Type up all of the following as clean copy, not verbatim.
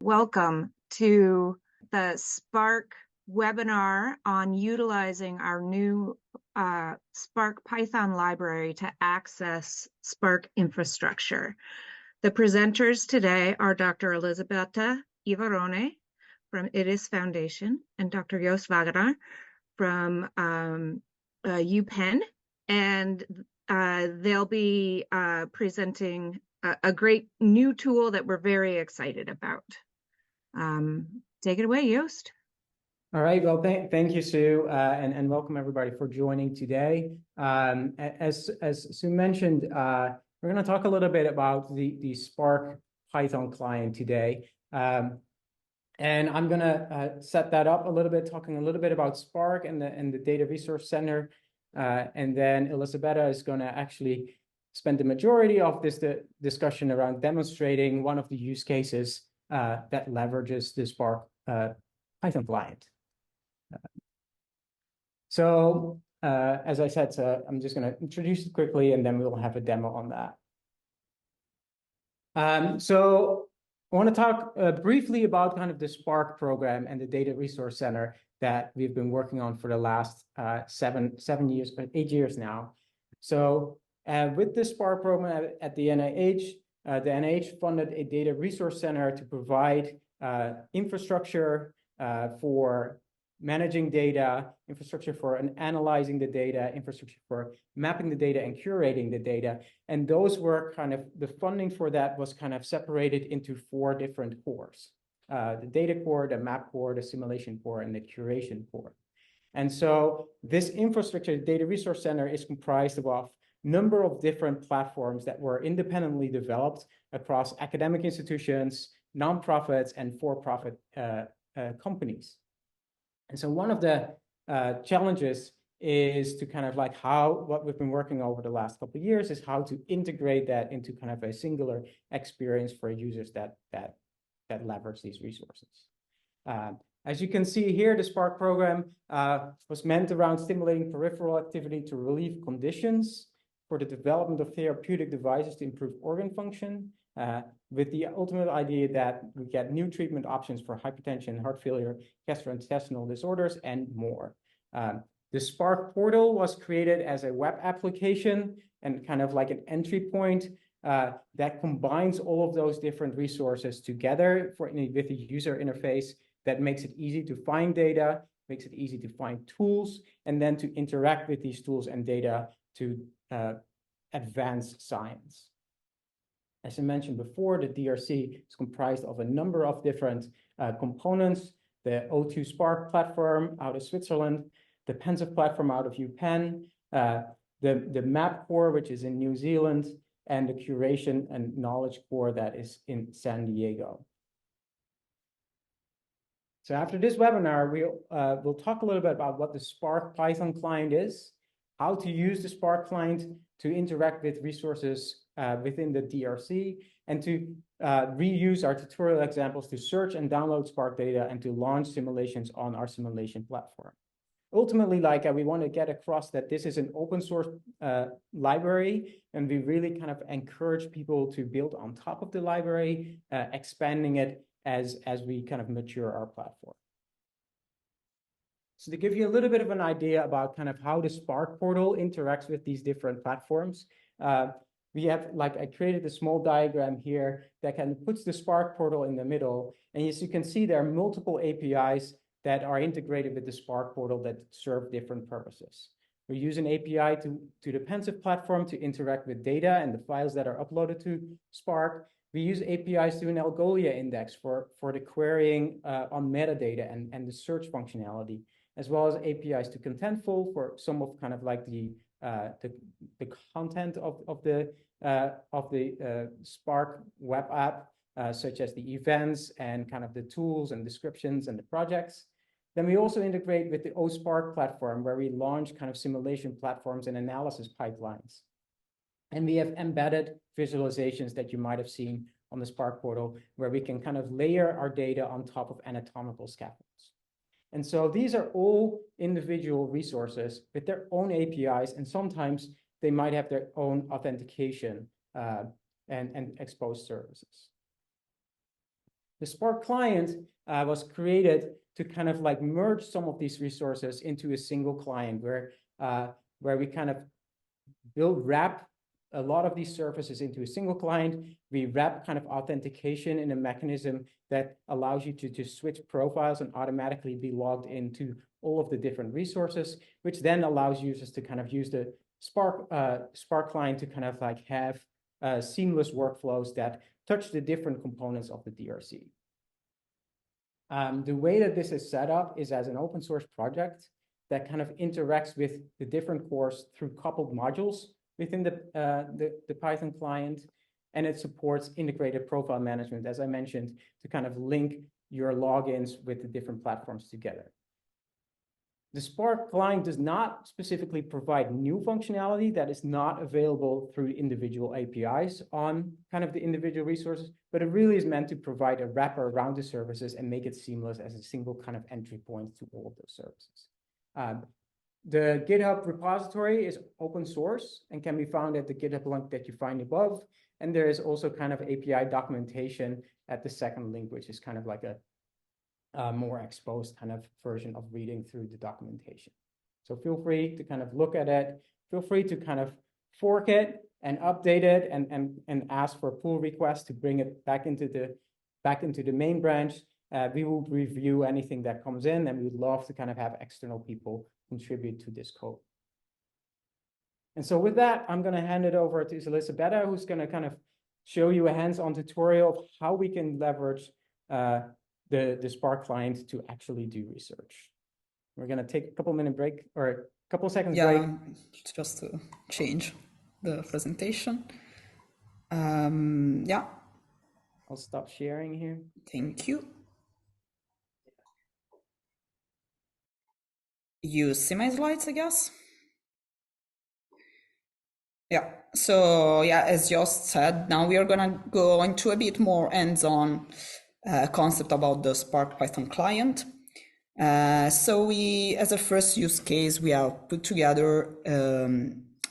Welcome to the Spark webinar on utilizing our new Spark Python library to access Spark infrastructure. The presenters today are Dr. Elisabetta Ivarone from IRIS Foundation and Dr. Joost Wagenaar from UPenn, and they'll be presenting a great new tool that we're very excited about. Take it away, Joost. All right. Well, thank you, Sue, and welcome everybody for joining today. As Sue mentioned, we're going to talk a little bit about the Spark Python client today, and I'm going to set that up a little bit, talking a little bit about Spark and the Data Resource Center, and then Elisabetta is going to actually spend the majority of this discussion around demonstrating one of the use cases that leverages the Spark Python client. As I said, I'm just going to introduce it quickly, and then we'll have a demo on that. So I want to talk briefly about kind of the Spark program and the Data Resource Center that we've been working on for the last 8 years now. So with the Spark program at the NIH funded a Data Resource Center to provide infrastructure for managing data, infrastructure for analyzing the data, infrastructure for mapping the data and curating the data. And those were kind of, the funding for that was kind of separated into 4 different cores. The data core, the map core, the simulation core, and the curation core. And so this infrastructure, the Data Resource Center, is comprised of a number of different platforms that were independently developed across academic institutions, nonprofits, and for-profit companies. And so one of the challenges is to kind of like what we've been working over the last couple of years is how to integrate that into kind of a singular experience for users that leverage these resources. As you can see here, the Spark program was meant around stimulating peripheral activity to relieve conditions for the development of therapeutic devices to improve organ function, with the ultimate idea that we get new treatment options for hypertension, heart failure, gastrointestinal disorders, and more. The Spark portal was created as a web application and kind of like an entry point that combines all of those different resources together with a user interface that makes it easy to find data, makes it easy to find tools, and then to interact with these tools and data to advance science. As I mentioned before, the DRC is comprised of a number of different components: the O2 Spark platform out of Switzerland, the Pensive platform out of UPenn, the map core, which is in New Zealand, and the curation and knowledge core that is in San Diego. So after this webinar, we'll talk a little bit about what the Spark Python client is, how to use the Spark client to interact with resources within the DRC, and to reuse our tutorial examples to search and download Spark data and to launch simulations on our simulation platform. Ultimately, we want to get across that this is an open source library, and we really kind of encourage people to build on top of the library, expanding it as we kind of mature our platform. So to give you a little bit of an idea about kind of how the Spark portal interacts with these different platforms, we have, I created a small diagram here that kind of puts the Spark portal in the middle. And as you can see, there are multiple APIs that are integrated with the Spark portal that serve different purposes. We use an API to the Pensive platform to interact with data and the files that are uploaded to Spark. We use APIs to an Algolia index for the querying on metadata and the search functionality, as well as APIs to Contentful for some of kind of like the content of the Spark web app, such as the events and kind of the tools and descriptions and the projects. Then we also integrate with the OSpark platform, where we launch kind of simulation platforms and analysis pipelines. And we have embedded visualizations that you might have seen on the Spark portal, where we can kind of layer our data on top of anatomical scaffolds. And so these are all individual resources with their own APIs, and sometimes they might have their own authentication and exposed services. The Spark client was created to kind of like merge some of these resources into a single client where we kind of wrap a lot of these services into a single client. We wrap kind of authentication in a mechanism that allows you to just switch profiles and automatically be logged into all of the different resources, which then allows users to kind of use the Spark client to kind of like have seamless workflows that touch the different components of the DRC. The way that this is set up is as an open source project that kind of interacts with the different cores through coupled modules within the Python client, and it supports integrated profile management, as I mentioned, to kind of link your logins with the different platforms together. The Spark client does not specifically provide new functionality that is not available through individual APIs on kind of the individual resources, but it really is meant to provide a wrapper around the services and make it seamless as a single kind of entry point to all of those services. The GitHub repository is open source and can be found at the GitHub link that you find above. And there is also kind of API documentation at the second link, which is kind of like a more exposed kind of version of reading through the documentation. So feel free to kind of look at it. Feel free to kind of fork it and update it and ask for a pull request to bring it back into the main branch. We will review anything that comes in, and we would love to kind of have external people contribute to this code. And so with that, I'm going to hand it over to Elisabetta, who's going to kind of show you a hands-on tutorial of how we can leverage the Spark client to actually do research. We're going to take a couple-minute break or a couple seconds break. Yeah, just to change the presentation. Yeah. I'll stop sharing here. Thank you. You see my slides, I guess? Yeah, so yeah, as Jost said, now we are gonna go into a bit more hands-on concept about the Spark Python client. So we, as a first use case, we have put together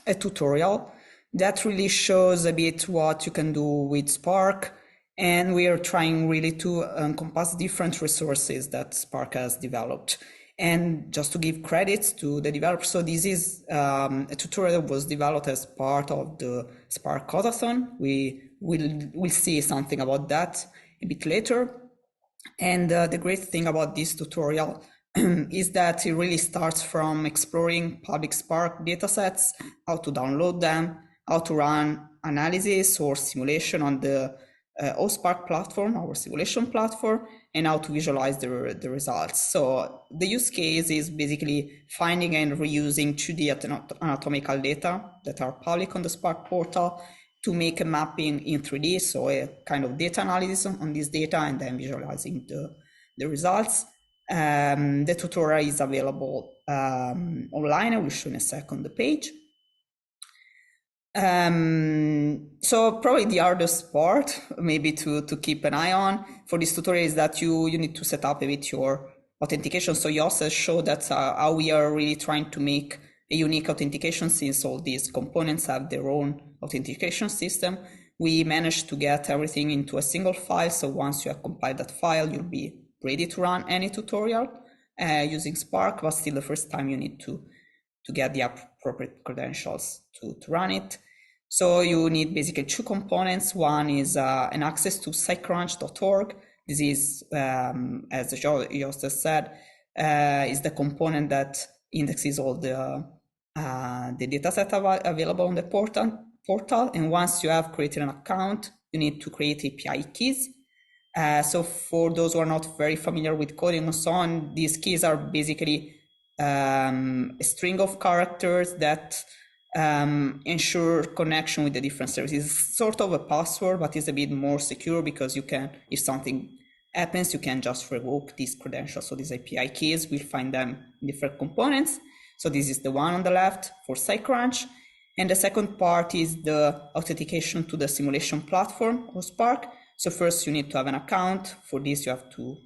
a tutorial that really shows a bit what you can do with Spark, and we are trying really to encompass different resources that Spark has developed. And just to give credits to the developer, so this is a tutorial that was developed as part of the Spark Codathon. We'll see something about that a bit later. And the great thing about this tutorial is that it really starts from exploring public Spark datasets, how to download them, how to run analysis or simulation on the Spark platform, our simulation platform, and how to visualize the results. So the use case is basically finding and reusing 2D anatomical data that are public on the Spark portal to make a mapping in 3D, so a kind of data analysis on this data and then visualizing the results. The tutorial is available online. I will show in a second the page. So probably the hardest part, maybe to keep an eye on for this tutorial, is that you need to set up a bit your authentication. So you also show that how we are really trying to make a unique authentication, since all these components have their own authentication system. We managed to get everything into a single file. So once you have compiled that file, you'll be ready to run any tutorial using Spark, but still the first time you need to get the appropriate credentials to run it. So you need basically two components. One is an access to scicrunch.org. This is, as Jost said, is the component that indexes all the dataset available on the portal. And once you have created an account, you need to create API keys. So for those who are not very familiar with coding and so on, these keys are basically a string of characters that ensure connection with the different services. It's sort of a password, but it's a bit more secure because you can, if something happens, you can just revoke these credentials. So these API keys, we'll find them in different components. So this is the one on the left for SciCrunch. And the second part is the authentication to the simulation platform of Spark. So first you need to have an account. For this, you have to,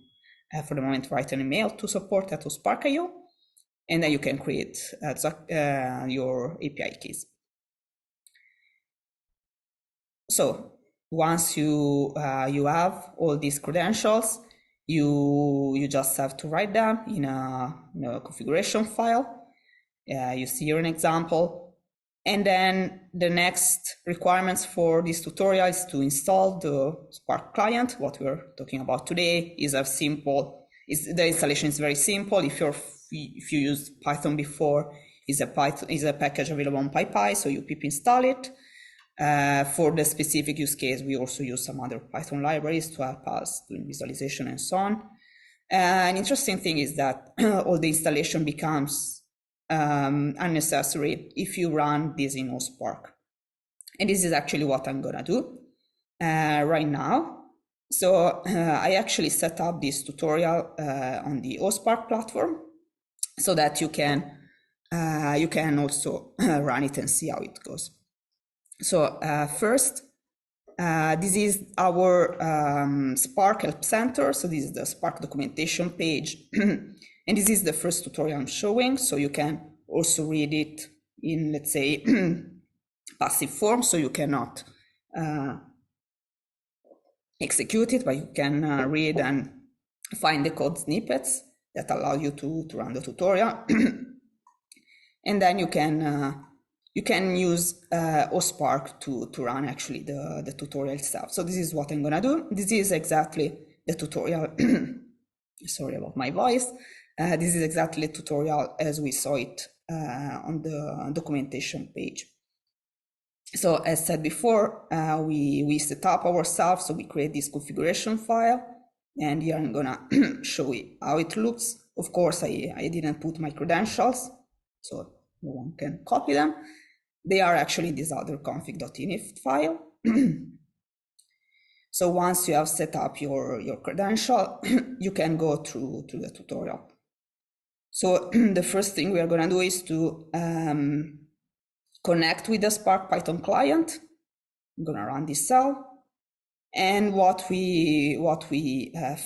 for the moment, write an email to support@spark.io. And then you can create your API keys. So once you have all these credentials, you just have to write them in a configuration file. You see here an example. And then the next requirements for this tutorial is to install the Spark client. What we're talking about today is the installation is very simple. If you used Python before, is a package available on PyPy, so you pip install it. For the specific use case, we also use some other Python libraries to help us doing visualization and so on. An interesting thing is that all the installation becomes unnecessary if you run this in Spark. And this is actually what I'm gonna do right now. So I actually set up this tutorial on the Spark platform so that you can also run it and see how it goes. So first, this is our Spark Help Center. So this is the Spark documentation page. And this is the first tutorial I'm showing. So you can also read it in, let's say, passive form. So you cannot execute it, but you can read and find the code snippets that allow you to run the tutorial. And then you can use Spark to run actually the tutorial itself. So this is what I'm gonna do. This is exactly the tutorial. Sorry about my voice. This is exactly the tutorial as we saw it on the documentation page. So as said before, we set up ourselves. So we create this configuration file, and here I'm gonna show you how it looks. Of course, I didn't put my credentials, so no one can copy them. They are actually this other config.init file. So once you have set up your credential, you can go through the tutorial. So the first thing we are going to do is to connect with the Spark Python client. I'm going to run this cell. And what we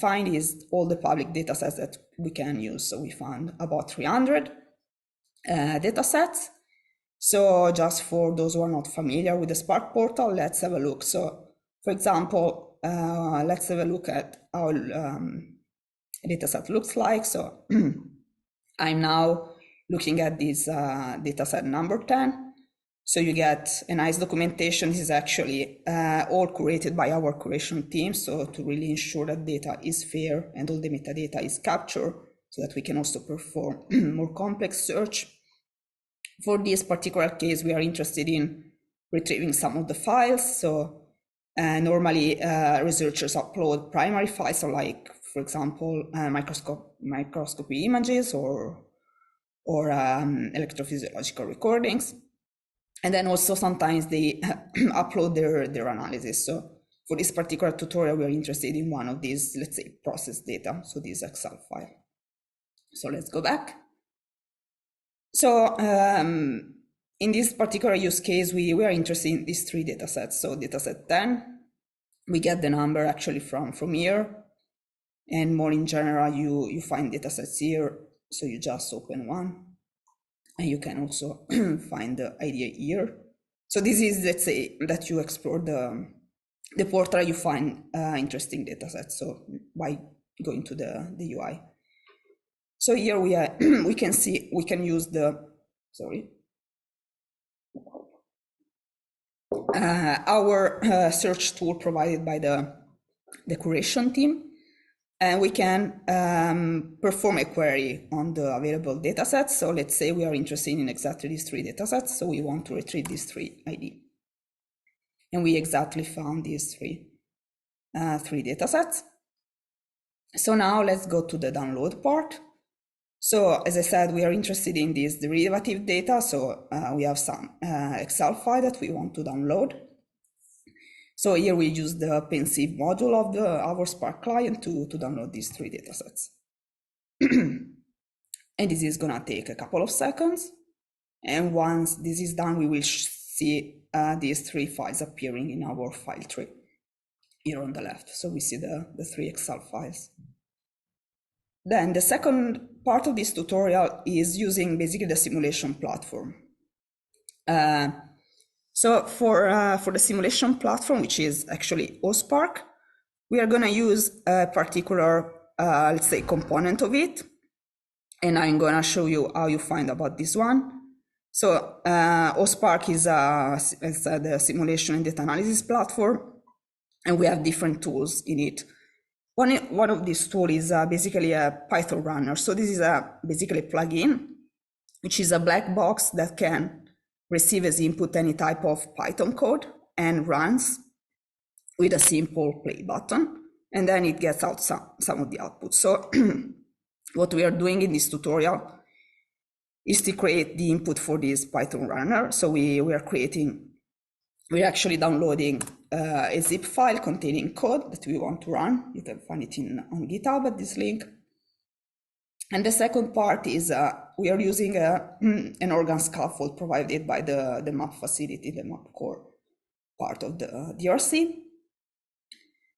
find is all the public datasets that we can use. So we found about 300 datasets. So just for those who are not familiar with the Spark portal, let's have a look. So for example, let's have a look at how dataset looks like. So I'm now looking at this dataset number 10. So you get a nice documentation. This is actually all curated by our curation team. So to really ensure that data is fair and all the metadata is captured so that we can also perform more complex search. For this particular case, we are interested in retrieving some of the files. So normally researchers upload primary files, so like, for example, microscopy images or electrophysiological recordings. And then also sometimes they upload their analysis. So for this particular tutorial, we are interested in one of these, let's say, process data. So this Excel file. So let's go back. So in this particular use case, we are interested in these three datasets. So dataset 10, we get the number actually from here. And more in general, you find datasets here. So you just open one. And you can also find the idea here. So this is, let's say, that you explore the portal, you find interesting datasets. So by going to the UI. So here we can see, we can use our search tool provided by the curation team. And we can perform a query on the available datasets. So let's say we are interested in exactly these three datasets. So we want to retrieve these three ID. And we exactly found these three datasets. So now let's go to the download part. So as I said, we are interested in this derivative data. So we have some Excel file that we want to download. So here we use the pensive module of our Spark client to download these three datasets. And this is gonna take a couple of seconds. And once this is done, we will see these three files appearing in our file tree here on the left. So we see the three Excel files. Then the second part of this tutorial is using basically the simulation platform. So for the simulation platform, which is actually OSpark, we are going to use a particular, let's say, component of it. And I'm going to show you how you find about this one. So OSpark is the simulation and data analysis platform, and we have different tools in it. One of these tools is basically a Python runner. So this is basically a plugin, which is a black box that can receive as input any type of Python code and runs with a simple play button, and then it gets out some of the output. So what we are doing in this tutorial is to create the input for this Python runner. So we're actually downloading a zip file containing code that we want to run. You can find it on GitHub at this link. And the second part is we are using an organ scaffold provided by the map facility, the map core part of the DRC.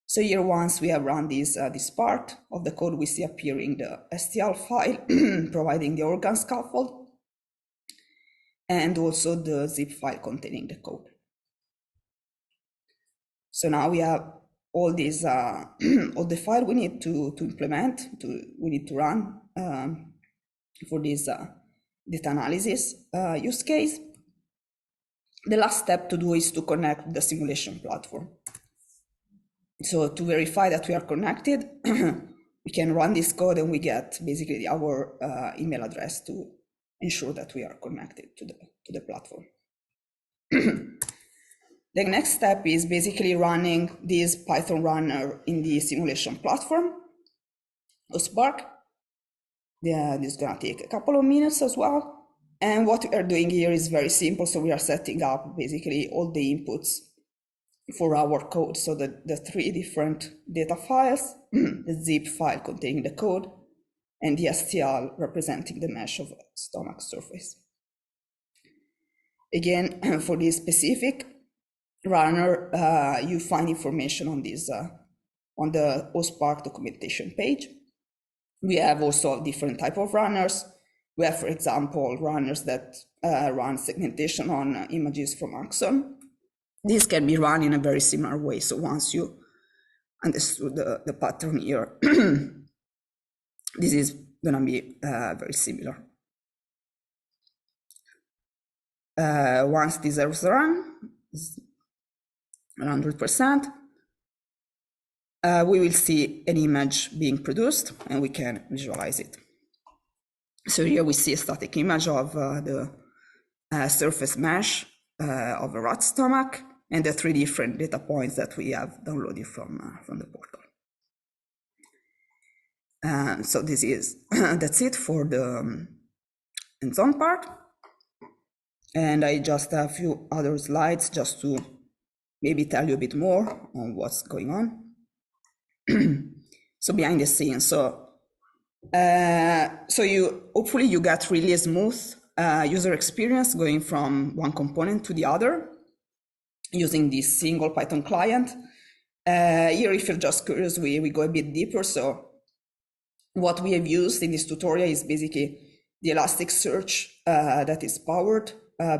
So here, once we have run this part of the code, we see appearing the STL file providing the organ scaffold, and also the zip file containing the code. So now we have all these, all the file we need to implement, we need to run for this data analysis use case. The last step to do is to connect the simulation platform. So to verify that we are connected, we can run this code and we get basically our email address to ensure that we are connected to the platform. The next step is basically running this Python runner in the simulation platform, OSpark. This is gonna take a couple of minutes as well. And what we are doing here is very simple. So we are setting up basically all the inputs for our code. So the three different data files, the zip file containing the code, and the STL representing the mesh of stomach surface. Again, for this specific runner, you find information on this on the OSpark documentation page. We have also different type of runners. We have, for example, runners that run segmentation on images from Axon. This can be run in a very similar way. So once you understood the pattern here, this is going to be very similar. Once this is run, 100%, we will see an image being produced and we can visualize it. So here we see a static image of the surface mesh of a rat stomach and the three different data points that we have downloaded from the portal. So this is that's it for the hands-on part. And I just have a few other slides just to maybe tell you a bit more on what's going on. So behind the scenes, so hopefully you get really a smooth user experience going from one component to the other using this single Python client. Here, if you're just curious, we go a bit deeper. So what we have used in this tutorial is basically the Elasticsearch that is powered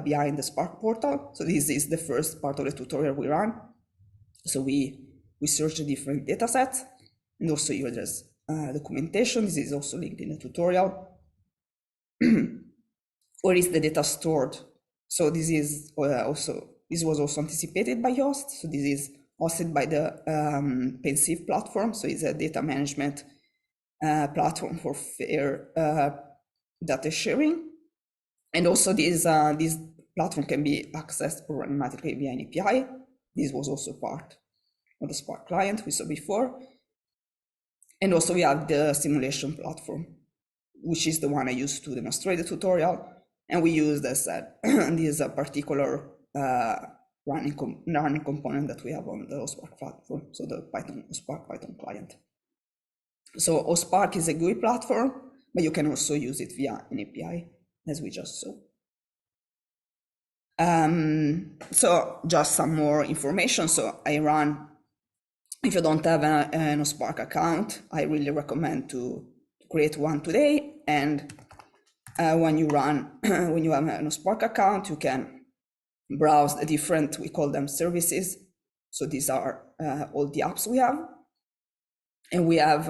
behind the Spark portal. So this is the first part of the tutorial we run. So we search the different data sets, and also here there's documentation. This is also linked in the tutorial. Where is the data stored? So this is this was also anticipated by Yoast. So this is hosted by the Pensive platform. So it's a data management platform for fair data sharing. And also this platform can be accessed programmatically via an API. This was also part of the Spark client we saw before. And also we have the simulation platform, which is the one I used to demonstrate the tutorial. And we use, as I said, this particular running component that we have on the OSpark platform, so the OSpark Python client. So OSpark is a GUI platform, but you can also use it via an API, as we just saw. So just some more information. So I run, if you don't have an OSpark account, I really recommend to create one today. And when you have an OSpark account, you can browse the different, we call them services. So these are all the apps we have. And we have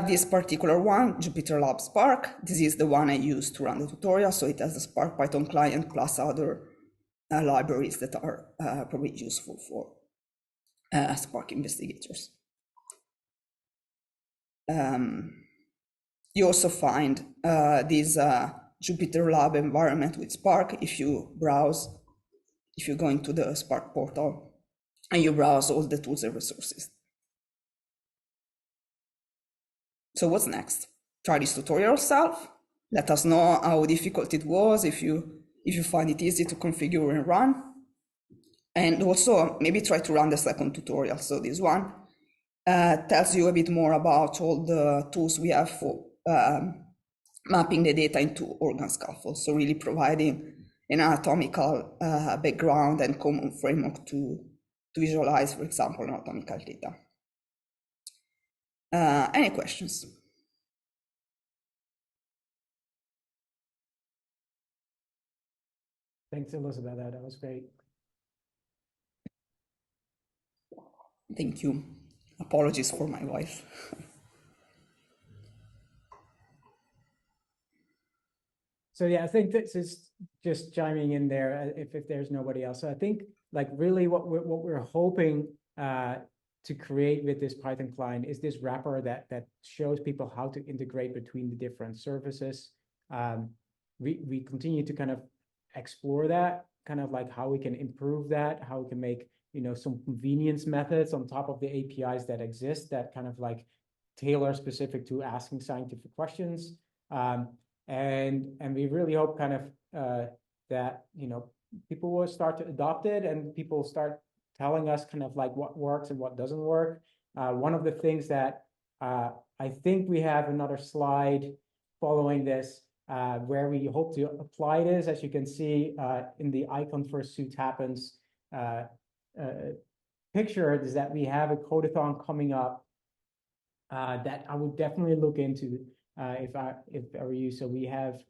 this particular one, Jupyter Lab Spark. This is the one I use to run the tutorial. So it has a Spark Python client plus other libraries that are probably useful for Spark investigators. You also find this Jupyter Lab environment with Spark if you go into the Spark portal and you browse all the tools and resources. So what's next? Try this tutorial yourself. Let us know how difficult it was, if you find it easy to configure and run. And also maybe try to run the second tutorial. So this one tells you a bit more about all the tools we have for mapping the data into organ scaffolds. So really providing an anatomical background and common framework to visualize, for example, anatomical data. Any questions? Thanks, Elizabeth. That was great. Thank you. Apologies for my voice. So yeah, I think this is just chiming in there if there's nobody else. So I think like really what we're hoping to create with this Python client is this wrapper that shows people how to integrate between the different services. We continue to kind of explore that, kind of like how we can improve that, how we can make some convenience methods on top of the APIs that exist that kind of like tailor specific to asking scientific questions. And we really hope kind of that people will start to adopt it and people start telling us kind of like what works and what doesn't work. One of the things that I think we have another slide following this where we hope to apply this, as you can see in the icon for Suit Happens picture, is that we have a codathon coming up that I would definitely look into if I were you. So we have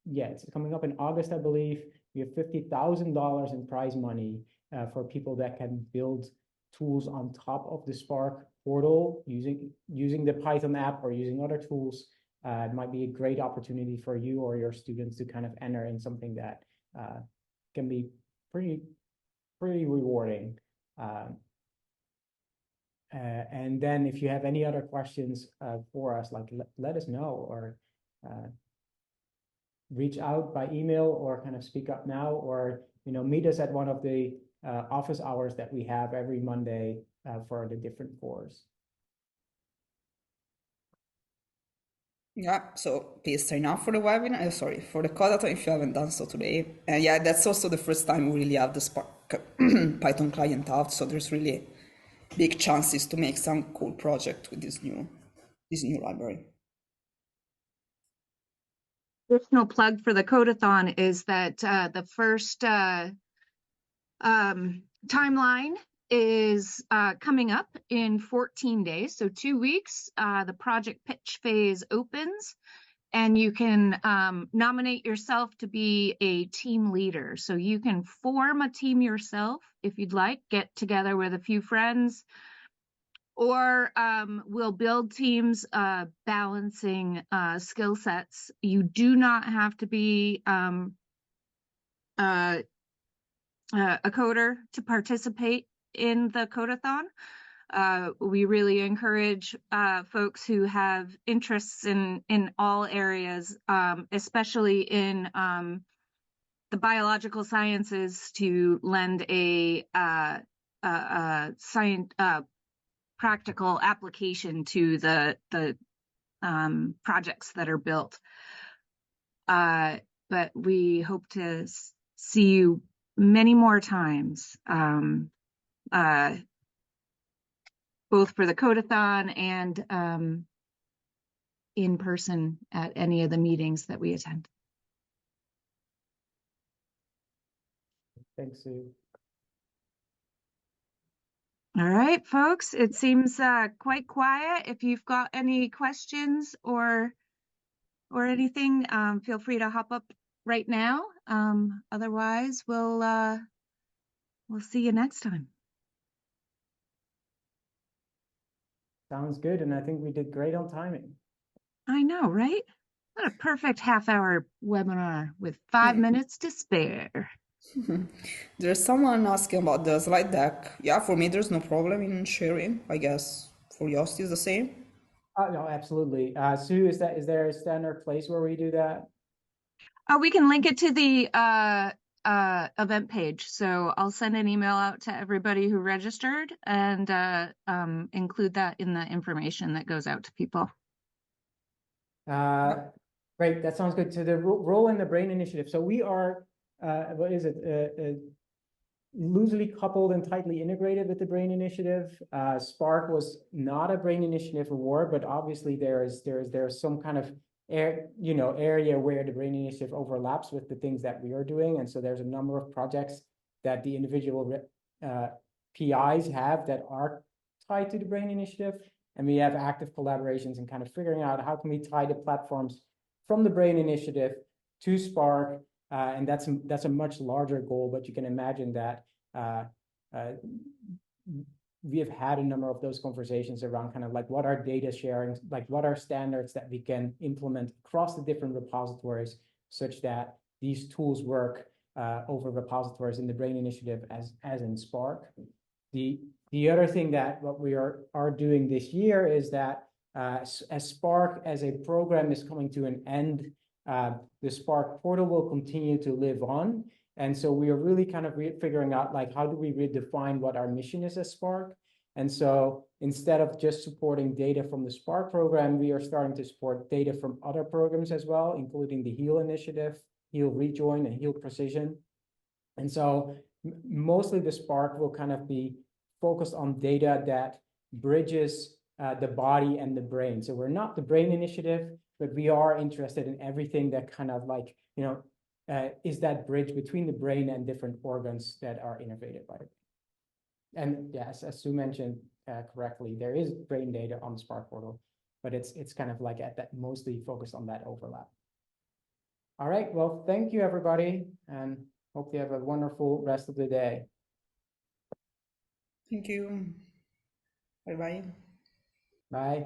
it's coming up in August, I believe. We have $50,000 in prize money for people that can build tools on top of the Spark portal using the Python app or using other tools. It might be a great opportunity for you or your students to kind of enter in something that can be pretty rewarding. And then if you have any other questions for us, like let us know or reach out by email or kind of speak up now, or meet us at one of the office hours that we have every Monday for the different course. Yeah, so please sign up for the webinar, for the codathon if you haven't done so today. And yeah, that's also the first time we really have the Spark Python client out, so there's really big chances to make some cool project with this new library. Additional plug for the codathon is that the first timeline is coming up in 14 days, so 2 weeks. The project pitch phase opens, and you can nominate yourself to be a team leader. So you can form a team yourself if you'd like, get together with a few friends, or we'll build teams balancing skill sets. You do not have to be a coder to participate in the codathon. We really encourage folks who have interests in all areas, especially in the biological sciences, to lend a practical application to the projects that are built. But we hope to see you many more times, both for the codathon and in person at any of the meetings that we attend. Thanks, Sue. All right, folks, it seems quite quiet. If you've got any questions or anything, feel free to hop up right now. Otherwise, we'll see you next time. Sounds good, and I think we did great on timing. I know, right? What a perfect half-hour webinar with 5 minutes to spare. There's someone asking about the slide deck. Yeah, for me, there's no problem in sharing. I guess for Yost is the same. No, absolutely. Sue, is there a standard place where we do that? We can link it to the event page. So I'll send an email out to everybody who registered and include that in the information that goes out to people. Great, that sounds good. So the role in the Brain Initiative. So we are, what is it? Loosely coupled and tightly integrated with the Brain Initiative. Spark was not a Brain Initiative award, but obviously there's some kind of area where the Brain Initiative overlaps with the things that we are doing, and so there's a number of projects that the individual PIs have that are tied to the Brain Initiative, and we have active collaborations and kind of figuring out how can we tie the platforms from the Brain Initiative to Spark. And that's a much larger goal, but you can imagine that we have had a number of those conversations around kind of like what are data sharing, like what are standards that we can implement across the different repositories such that these tools work over repositories in the Brain Initiative as in Spark. The other thing that what we are doing this year is that as Spark as a program is coming to an end, the Spark portal will continue to live on. And so we are really kind of figuring out like, how do we redefine what our mission is as Spark? And so instead of just supporting data from the Spark program, we are starting to support data from other programs as well, including the HEAL initiative, HEAL Rejoin, and HEAL Precision. And so mostly the Spark will kind of be focused on data that bridges the body and the brain. So we're not the Brain Initiative, but we are interested in everything that kind of like, is that bridge between the brain and different organs that are innervated by it. And yes, as Sue mentioned correctly, there is brain data on the Spark portal, but it's kind of like at that mostly focused on that overlap. All right, well, thank you everybody, and hope you have a wonderful rest of the day. Thank you. Bye-bye. Bye.